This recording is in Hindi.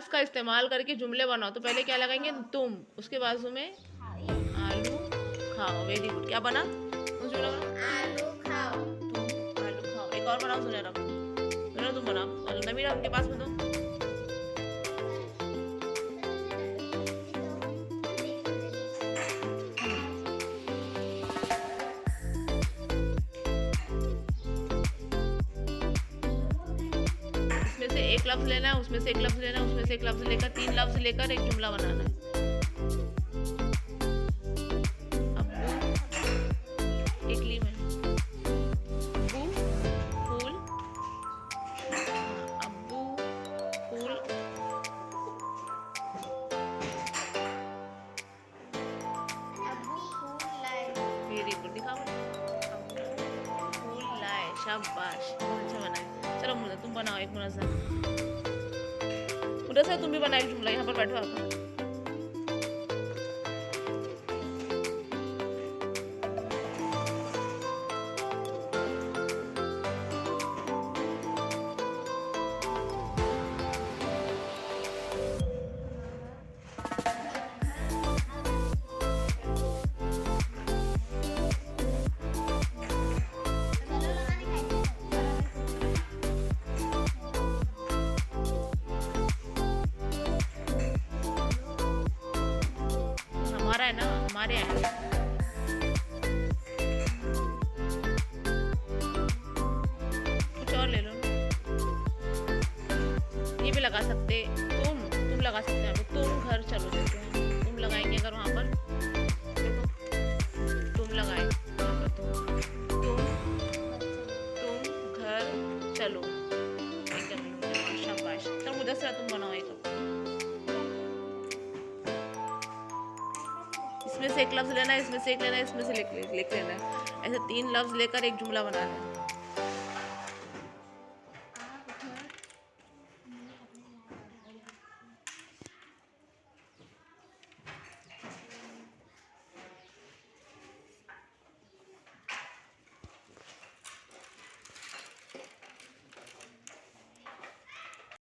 लफ्ज़ का इस्तेमाल करके जुमले बनाओ। तो पहले क्या लगाएंगे, तुम, उसके बाजू में आलू खाओ। Very good. क्या बना उस जुमले में, आलू खाओ। तुम आलू खाओ। एक और बनाओ सुनहरा, सुनहरा तुम बनाओ, नमीरा उनके पास में दो। इसमें से एक लफ्ज़ लेना है, उसमें से एक लफ्ज़ लेना है, उसमें से एक लफ्ज़ लेकर 3 लफ्ज़ लेकर एक जुमला बनाना है। अब्बू एक ली में, अब्बू फूल, अब्बू फूल, अब्बू फूल लाए। Very good. दिखाओ, अब्बू फूल लाए। शाबाश, बहुत अच्छा बना है। चलो मुझे तुम बनाओ एक मुनज़्ज़म। मुदस्सिर तुम भी बनाओ एक जुमला, यहाँ पर बैठो आप। हमारा है ना, हमारे यहाँ है। कुछ और ले लो ना। ये भी लगा सकते, तुम लगा सकते हैं। तुम घर चलो देते हैं, तुम लगाएंगे अगर वहाँ पर, देखो तुम लगाए वहाँ पर, तुम घर चलो। एकदम शाबाश। चलो मुदस्सिर तुम बनाओ एक। इसमें से एक लफ्ज़ लेना है, इसमें से एक लेना है, इसमें से लिख लेना है। ऐसे 3 लफ्ज़ लेकर एक जुमला बनाना है।